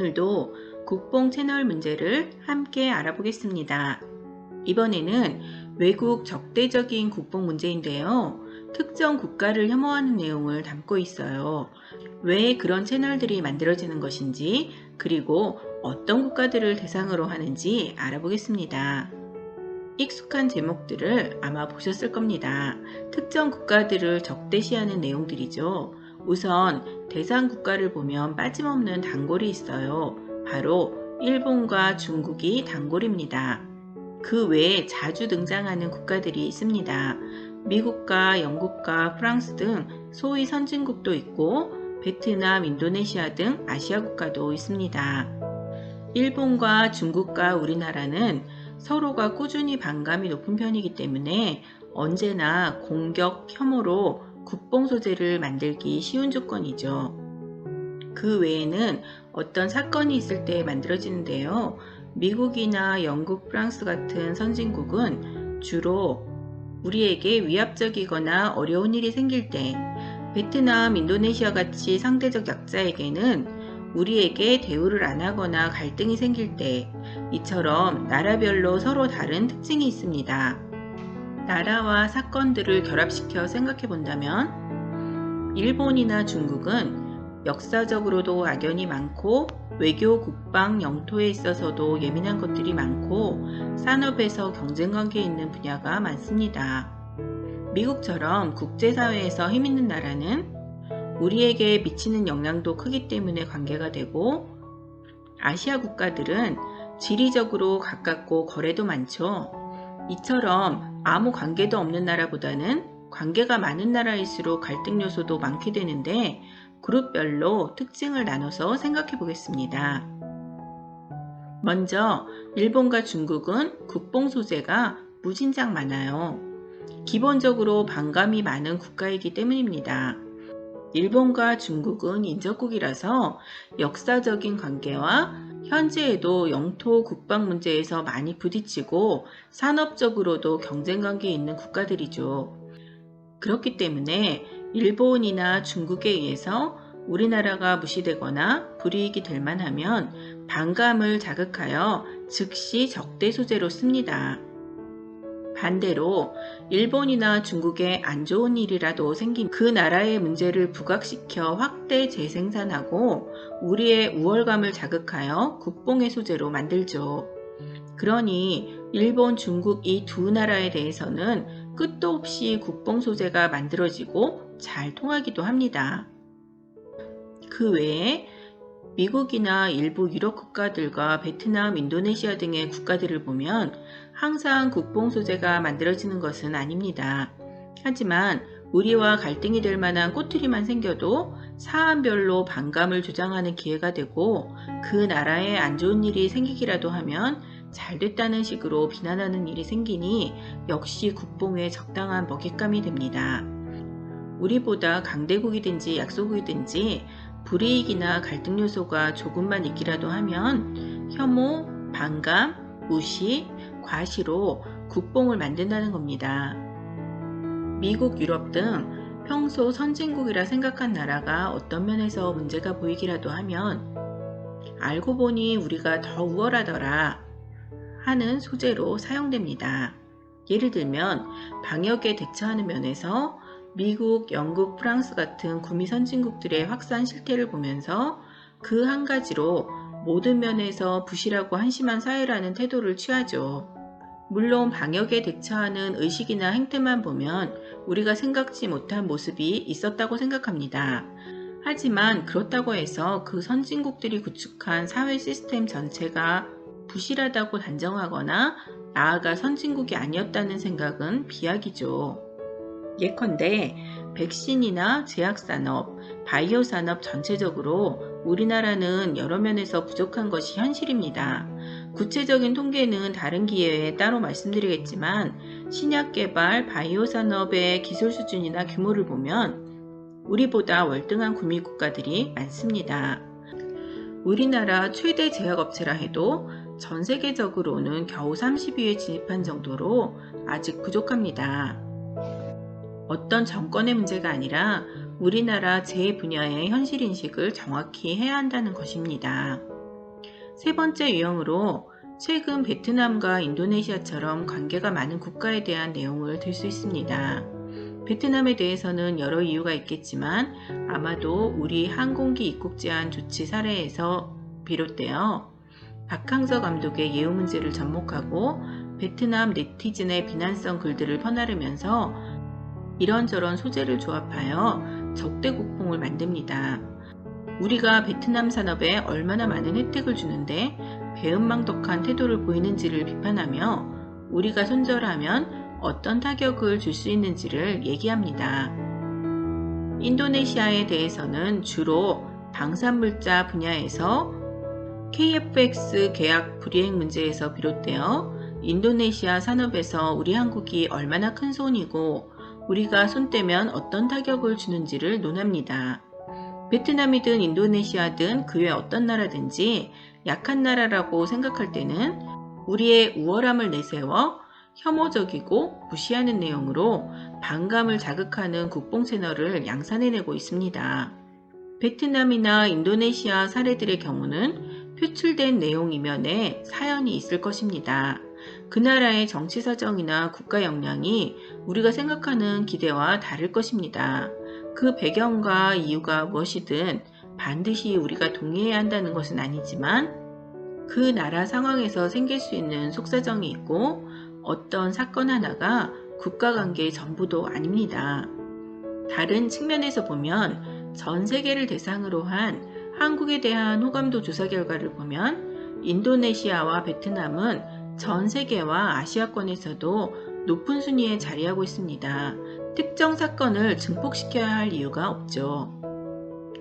오늘도 국뽕 채널 문제를 함께 알아보겠습니다. 이번에는 외국 적대적인 국뽕 문제인데요. 특정 국가를 혐오하는 내용을 담고 있어요. 왜 그런 채널들이 만들어지는 것인지, 그리고 어떤 국가들을 대상으로 하는지 알아보겠습니다. 익숙한 제목들을 아마 보셨을 겁니다. 특정 국가들을 적대시하는 내용들이죠. 우선 대상 국가를 보면 빠짐없는 단골이 있어요. 바로 일본과 중국이 단골입니다. 그 외에 자주 등장하는 국가들이 있습니다. 미국과 영국과 프랑스 등 소위 선진국도 있고 베트남, 인도네시아 등 아시아 국가도 있습니다. 일본과 중국과 우리나라는 서로가 꾸준히 반감이 높은 편이기 때문에 언제나 공격, 혐오로 국뽕 소재를 만들기 쉬운 조건이죠. 그 외에는 어떤 사건이 있을 때 만들어지는데요. 미국이나 영국, 프랑스 같은 선진국은 주로 우리에게 위압적이거나 어려운 일이 생길 때, 베트남, 인도네시아 같이 상대적 약자에게는 우리에게 대우를 안 하거나 갈등이 생길 때, 이처럼 나라별로 서로 다른 특징이 있습니다. 나라와 사건들을 결합시켜 생각해 본다면, 일본이나 중국은 역사적으로도 악연이 많고, 외교, 국방, 영토에 있어서도 예민한 것들이 많고, 산업에서 경쟁관계에 있는 분야가 많습니다. 미국처럼 국제사회에서 힘있는 나라는 우리에게 미치는 영향도 크기 때문에 관계가 되고, 아시아 국가들은 지리적으로 가깝고 거래도 많죠. 이처럼 아무 관계도 없는 나라보다는 관계가 많은 나라일수록 갈등 요소도 많게 되는데, 그룹별로 특징을 나눠서 생각해 보겠습니다. 먼저 일본과 중국은 국뽕 소재가 무진장 많아요. 기본적으로 반감이 많은 국가이기 때문입니다. 일본과 중국은 인접국이라서 역사적인 관계와 현재에도 영토 국방 문제에서 많이 부딪히고 산업적으로도 경쟁관계에 있는 국가들이죠. 그렇기 때문에 일본이나 중국에 의해서 우리나라가 무시되거나 불이익이 될 만하면 반감을 자극하여 즉시 적대 소재로 씁니다. 반대로 일본이나 중국에 안 좋은 일이라도 생긴 그 나라의 문제를 부각시켜 확대 재생산하고 우리의 우월감을 자극하여 국뽕의 소재로 만들죠. 그러니 일본, 중국 이 두 나라에 대해서는 끝도 없이 국뽕 소재가 만들어지고 잘 통하기도 합니다. 그 외에 미국이나 일부 유럽 국가들과 베트남, 인도네시아 등의 국가들을 보면 항상 국뽕 소재가 만들어지는 것은 아닙니다. 하지만 우리와 갈등이 될 만한 꼬투리만 생겨도 사안별로 반감을 조장하는 기회가 되고, 그 나라에 안 좋은 일이 생기기라도 하면 잘 됐다는 식으로 비난하는 일이 생기니 역시 국뽕의 적당한 먹잇감이 됩니다. 우리보다 강대국이든지 약소국이든지 불이익이나 갈등 요소가 조금만 있기라도 하면 혐오, 반감, 무시, 과시로 국뽕을 만든다는 겁니다. 미국, 유럽 등 평소 선진국이라 생각한 나라가 어떤 면에서 문제가 보이기라도 하면 알고 보니 우리가 더 우월하더라 하는 소재로 사용됩니다. 예를 들면 방역에 대처하는 면에서 미국, 영국, 프랑스 같은 구미 선진국들의 확산 실태를 보면서 그 한 가지로 모든 면에서 부실하고 한심한 사회라는 태도를 취하죠. 물론 방역에 대처하는 의식이나 행태만 보면 우리가 생각지 못한 모습이 있었다고 생각합니다. 하지만 그렇다고 해서 그 선진국들이 구축한 사회 시스템 전체가 부실하다고 단정하거나 나아가 선진국이 아니었다는 생각은 비약이죠. 예컨대 백신이나 제약산업, 바이오 산업 전체적으로 우리나라는 여러 면에서 부족한 것이 현실입니다. 구체적인 통계는 다른 기회에 따로 말씀드리겠지만 신약 개발, 바이오 산업의 기술 수준이나 규모를 보면 우리보다 월등한 구미 국가들이 많습니다. 우리나라 최대 제약업체라 해도 전 세계적으로는 겨우 30위에 진입한 정도로 아직 부족합니다. 어떤 정권의 문제가 아니라 우리나라 제 분야의 현실인식을 정확히 해야 한다는 것입니다. 세 번째 유형으로 최근 베트남과 인도네시아처럼 관계가 많은 국가에 대한 내용을 들 수 있습니다. 베트남에 대해서는 여러 이유가 있겠지만 아마도 우리 항공기 입국 제한 조치 사례에서 비롯되어 박항서 감독의 예우 문제를 접목하고 베트남 네티즌의 비난성 글들을 퍼나르면서 이런저런 소재를 조합하여 적대 국뽕을 만듭니다. 우리가 베트남 산업에 얼마나 많은 혜택을 주는데 배은망덕한 태도를 보이는지를 비판하며 우리가 손절하면 어떤 타격을 줄 수 있는지를 얘기합니다. 인도네시아에 대해서는 주로 방산물자 분야에서 KFX 계약 불이행 문제에서 비롯되어 인도네시아 산업에서 우리 한국이 얼마나 큰 손이고 우리가 손 떼면 어떤 타격을 주는지를 논합니다. 베트남이든 인도네시아든 그 외 어떤 나라든지 약한 나라라고 생각할 때는 우리의 우월함을 내세워 혐오적이고 무시하는 내용으로 반감을 자극하는 국뽕 채널을 양산해내고 있습니다. 베트남이나 인도네시아 사례들의 경우는 표출된 내용 이면에 사연이 있을 것입니다. 그 나라의 정치 사정이나 국가 역량이 우리가 생각하는 기대와 다를 것입니다. 그 배경과 이유가 무엇이든 반드시 우리가 동의해야 한다는 것은 아니지만 그 나라 상황에서 생길 수 있는 속사정이 있고 어떤 사건 하나가 국가관계의 전부도 아닙니다. 다른 측면에서 보면 전 세계를 대상으로 한 한국에 대한 호감도 조사 결과를 보면 인도네시아와 베트남은 전 세계와 아시아권에서도 높은 순위에 자리하고 있습니다. 특정 사건을 증폭시켜야 할 이유가 없죠.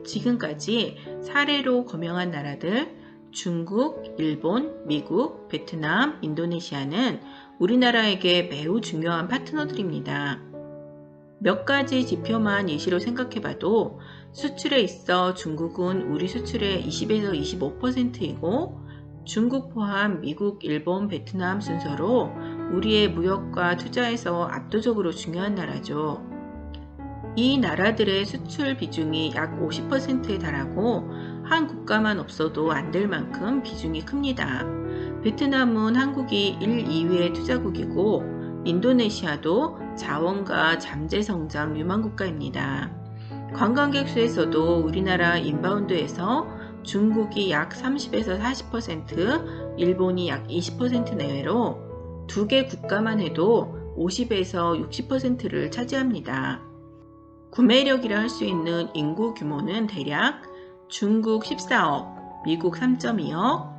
지금까지 사례로 거명한 나라들 중국, 일본, 미국, 베트남, 인도네시아는 우리나라에게 매우 중요한 파트너들입니다. 몇 가지 지표만 예시로 생각해봐도 수출에 있어 중국은 우리 수출의 20에서 25%이고 중국 포함 미국, 일본, 베트남 순서로 우리의 무역과 투자에서 압도적으로 중요한 나라죠. 이 나라들의 수출 비중이 약 50%에 달하고 한 국가만 없어도 안 될 만큼 비중이 큽니다. 베트남은 한국이 1, 2위의 투자국이고 인도네시아도 자원과 잠재 성장 유망 국가입니다. 관광객 수에서도 우리나라 인바운드에서 중국이 약 30에서 40%, 일본이 약 20% 내외로 두 개 국가만 해도 50에서 60%를 차지합니다. 구매력이라 할 수 있는 인구 규모는 대략 중국 14억, 미국 3.2억,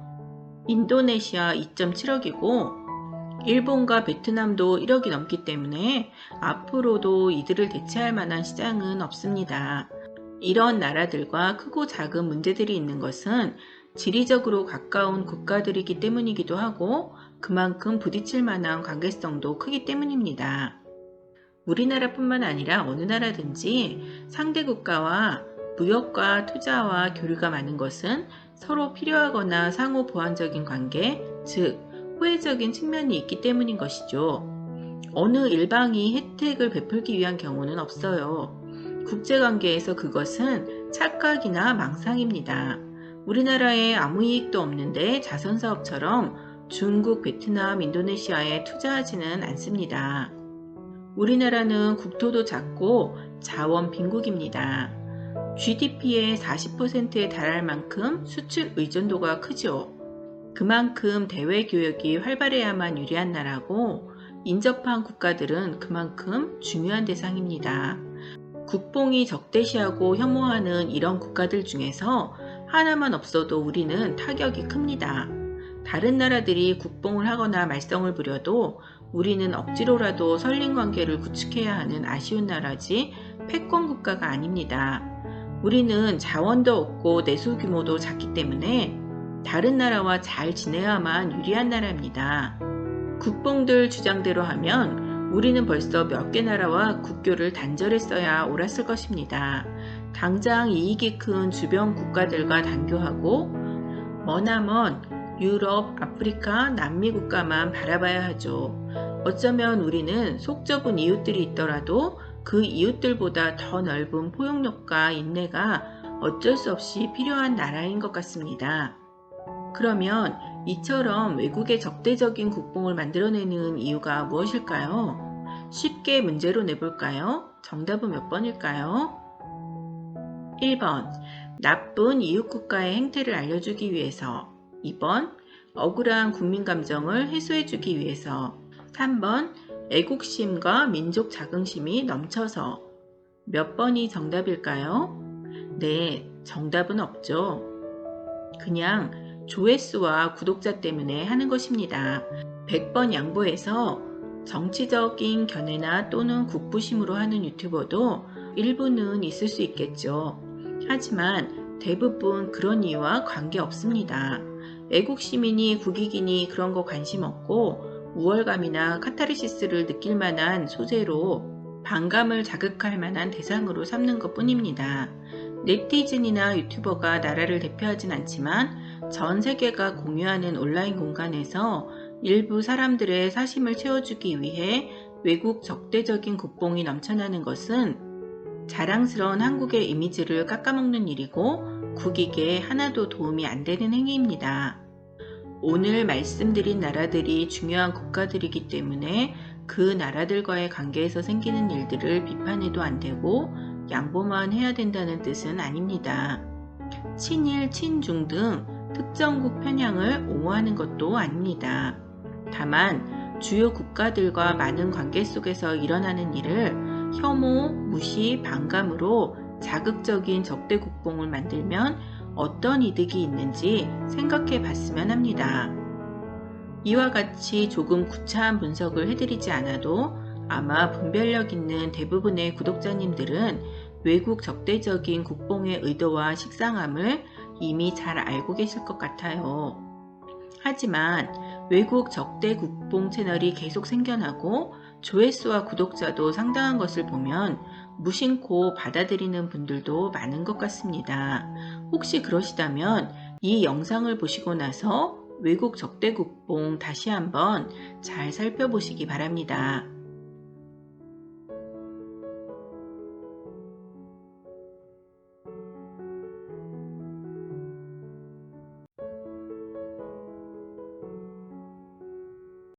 인도네시아 2.7억이고 일본과 베트남도 1억이 넘기 때문에 앞으로도 이들을 대체할 만한 시장은 없습니다. 이런 나라들과 크고 작은 문제들이 있는 것은 지리적으로 가까운 국가들이기 때문이기도 하고 그만큼 부딪힐 만한 관계성도 크기 때문입니다. 우리나라뿐만 아니라 어느 나라든지 상대 국가와 무역과 투자와 교류가 많은 것은 서로 필요하거나 상호 보완적인 관계, 즉 호혜적인 측면이 있기 때문인 것이죠. 어느 일방이 혜택을 베풀기 위한 경우는 없어요. 국제관계에서 그것은 착각이나 망상입니다. 우리나라에 아무 이익도 없는데 자선사업처럼 중국, 베트남, 인도네시아에 투자하지는 않습니다. 우리나라는 국토도 작고 자원 빈국입니다. GDP의 40%에 달할 만큼 수출 의존도가 크죠. 그만큼 대외 교역이 활발해야만 유리한 나라고 인접한 국가들은 그만큼 중요한 대상입니다. 국뽕이 적대시하고 혐오하는 이런 국가들 중에서 하나만 없어도 우리는 타격이 큽니다. 다른 나라들이 국뽕을 하거나 말썽을 부려도 우리는 억지로라도 설린 관계를 구축해야 하는 아쉬운 나라지 패권 국가가 아닙니다. 우리는 자원도 없고 내수 규모도 작기 때문에 다른 나라와 잘 지내야만 유리한 나라입니다. 국뽕들 주장대로 하면 우리는 벌써 몇 개 나라와 국교를 단절했어야 옳았을 것입니다. 당장 이익이 큰 주변 국가들과 단교하고 머나먼 유럽, 아프리카, 남미 국가만 바라봐야 하죠. 어쩌면 우리는 속 좁은 이웃들이 있더라도 그 이웃들보다 더 넓은 포용력과 인내가 어쩔 수 없이 필요한 나라인 것 같습니다. 그러면 이처럼 외국의 적대적인 국뽕을 만들어내는 이유가 무엇일까요? 쉽게 문제로 내볼까요? 정답은 몇 번일까요? 1번. 나쁜 이웃국가의 행태를 알려주기 위해서. 2번. 억울한 국민 감정을 해소해주기 위해서. 3번. 애국심과 민족 자긍심이 넘쳐서. 몇 번이 정답일까요? 네, 정답은 없죠. 그냥 조회수와 구독자 때문에 하는 것입니다. 100번 양보해서 정치적인 견해나 또는 국부심으로 하는 유튜버도 일부는 있을 수 있겠죠. 하지만 대부분 그런 이유와 관계없습니다. 애국 시민이 국익이니 그런 거 관심 없고 우월감이나 카타르시스를 느낄 만한 소재로 반감을 자극할 만한 대상으로 삼는 것 뿐입니다. 네티즌이나 유튜버가 나라를 대표하진 않지만 전 세계가 공유하는 온라인 공간에서 일부 사람들의 사심을 채워주기 위해 외국 적대적인 국뽕이 넘쳐나는 것은 자랑스러운 한국의 이미지를 깎아먹는 일이고 국익에 하나도 도움이 안 되는 행위입니다. 오늘 말씀드린 나라들이 중요한 국가들이기 때문에 그 나라들과의 관계에서 생기는 일들을 비판해도 안 되고 양보만 해야 된다는 뜻은 아닙니다. 친일, 친중 등 특정국 편향을 옹호하는 것도 아닙니다. 다만 주요 국가들과 많은 관계 속에서 일어나는 일을 혐오, 무시, 반감으로 자극적인 적대 국뽕을 만들면 어떤 이득이 있는지 생각해 봤으면 합니다. 이와 같이 조금 구차한 분석을 해드리지 않아도 아마 분별력 있는 대부분의 구독자님들은 외국 적대적인 국뽕의 의도와 식상함을 이미 잘 알고 계실 것 같아요. 하지만 외국 적대 국뽕 채널이 계속 생겨나고 조회수와 구독자도 상당한 것을 보면 무심코 받아들이는 분들도 많은 것 같습니다. 혹시 그러시다면 이 영상을 보시고 나서 외국 적대 국뽕 다시 한번 잘 살펴보시기 바랍니다.